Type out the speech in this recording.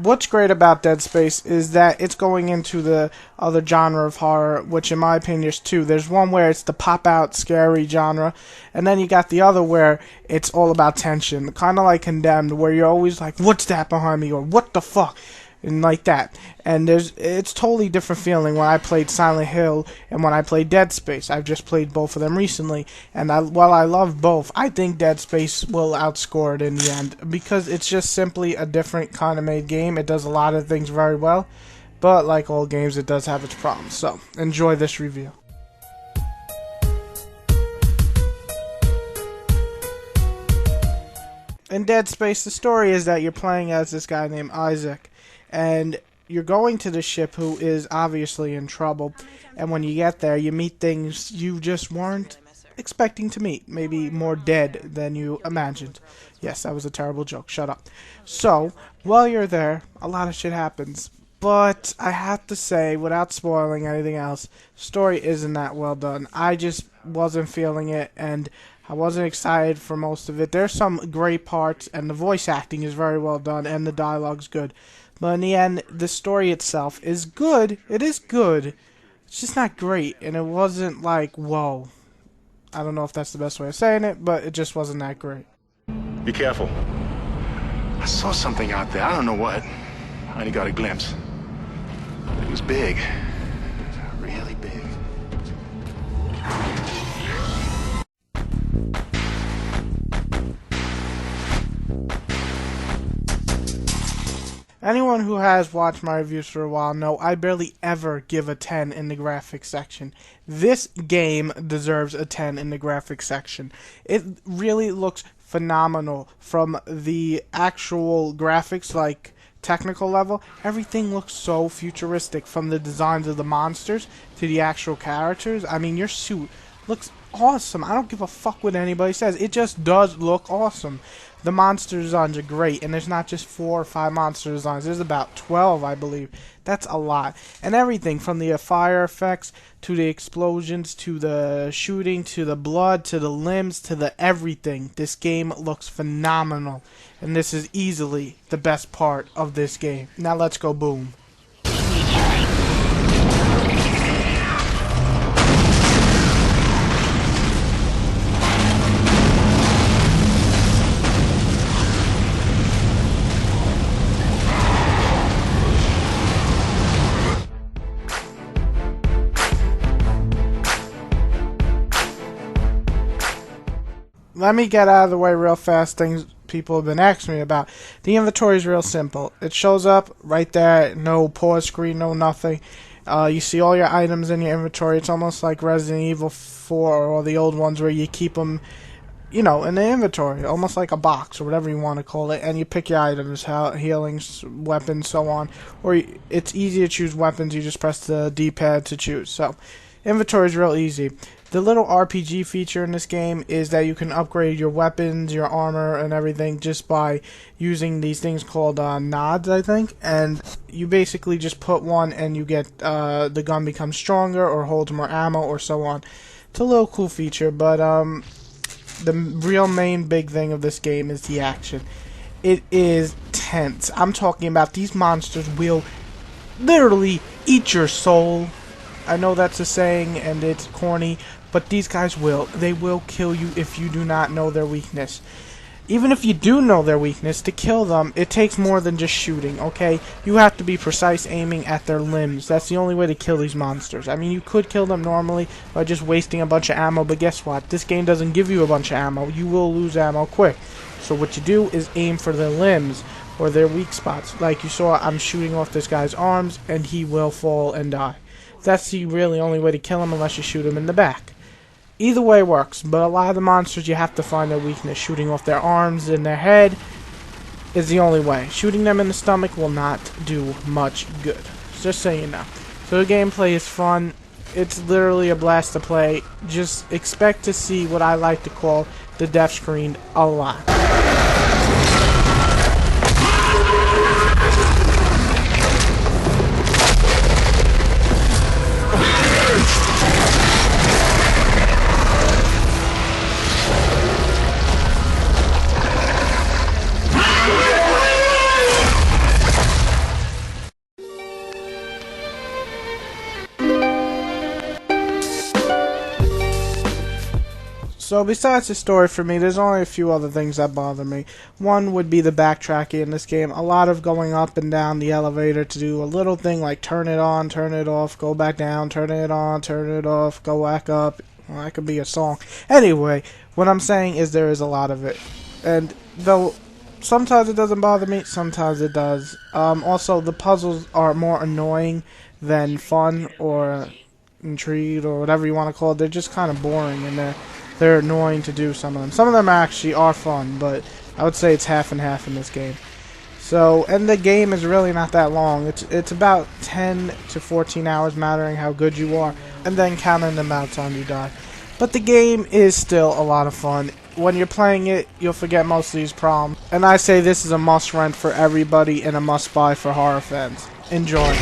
what's great about Dead Space is that it's going into the other genre of horror, which in my opinion is two. There's one where it's the pop-out scary genre, and then you got the other where it's all about tension, kind of like Condemned, where you're always like, what's that behind me, or what the fuck, and like that. And it's totally different feeling when I played Silent Hill and when I played Dead Space. I've just played both of them recently, and while I love both, I think Dead Space will outscore it in the end, because it's just simply a different kind of made game. It does a lot of things very well, but like all games, it does have its problems. So, enjoy this review. In Dead Space, the story is that you're playing as this guy named Isaac, and you're going to the ship who is obviously in trouble, and when you get there, you meet things you just weren't expecting to meet. Maybe more dead than you imagined. Yes, that was a terrible joke. Shut up. So, while you're there, a lot of shit happens. But I have to say, without spoiling anything else, story isn't that well done. I just wasn't feeling it, and I wasn't excited for most of it. There's some great parts, and the voice acting is very well done, and the dialogue's good. But in the end, the story itself is good. It is good. It's just not great, and it wasn't like, whoa. I don't know if that's the best way of saying it, but it just wasn't that great. Be careful. I saw something out there. I don't know what. I only got a glimpse. But it was big. Really big. Anyone who has watched my reviews for a while know I barely ever give a 10 in the graphics section. This game deserves a 10 in the graphics section. It really looks phenomenal from the actual graphics, like technical level. Everything looks so futuristic, from the designs of the monsters to the actual characters. I mean, your suit looks awesome. I don't give a fuck what anybody says. It just does look awesome. The monster designs are great, and there's not just 4 or 5 monster designs. There's about 12, I believe. That's a lot. And everything from the fire effects to the explosions to the shooting to the blood to the limbs to the everything. This game looks phenomenal, and this is easily the best part of this game. Now let's go boom. Let me get out of the way real fast, things people have been asking me about. The inventory is real simple. It shows up right there, no pause screen, no nothing. You see all your items in your inventory. It's almost like Resident Evil 4 or the old ones where you keep them, you know, in the inventory, almost like a box or whatever you want to call it, and you pick your items, healings, weapons, so on. Or it's easy to choose weapons, you just press the D-pad to choose. So, inventory is real easy. The little RPG feature in this game is that you can upgrade your weapons, your armor, and everything just by using these things called nods, I think. And you basically just put one and you get the gun becomes stronger or holds more ammo or so on. It's a little cool feature, but the real main big thing of this game is the action. It is tense. I'm talking about these monsters will literally eat your soul. I know that's a saying and it's corny, but these guys will. They will kill you if you do not know their weakness. Even if you do know their weakness, to kill them, it takes more than just shooting, okay? You have to be precise aiming at their limbs. That's the only way to kill these monsters. I mean, you could kill them normally by just wasting a bunch of ammo, but guess what? This game doesn't give you a bunch of ammo. You will lose ammo quick. So what you do is aim for their limbs or their weak spots. Like you saw, I'm shooting off this guy's arms, and he will fall and die. That's the really only way to kill him, unless you shoot him in the back. Either way works, but a lot of the monsters you have to find their weakness. Shooting off their arms and their head is the only way. Shooting them in the stomach will not do much good. Just so you know. So the gameplay is fun. It's literally a blast to play. Just expect to see what I like to call the death screen a lot. So besides the story for me, there's only a few other things that bother me. One would be the backtracking in this game. A lot of going up and down the elevator to do a little thing like turn it on, turn it off, go back down, turn it on, turn it off, go back up. Well, that could be a song. Anyway, what I'm saying is there is a lot of it. And though sometimes it doesn't bother me, sometimes it does. Also, the puzzles are more annoying than fun or intrigued or whatever you want to call it. They're just kind of boring and they're annoying to do, some of them. Some of them actually are fun, but I would say it's half and half in this game. So, and the game is really not that long. It's about 10 to 14 hours, mattering how good you are, and then counting the amount of time you die. But the game is still a lot of fun. When you're playing it, you'll forget most of these problems. And I say this is a must rent for everybody and a must buy for horror fans. Enjoy.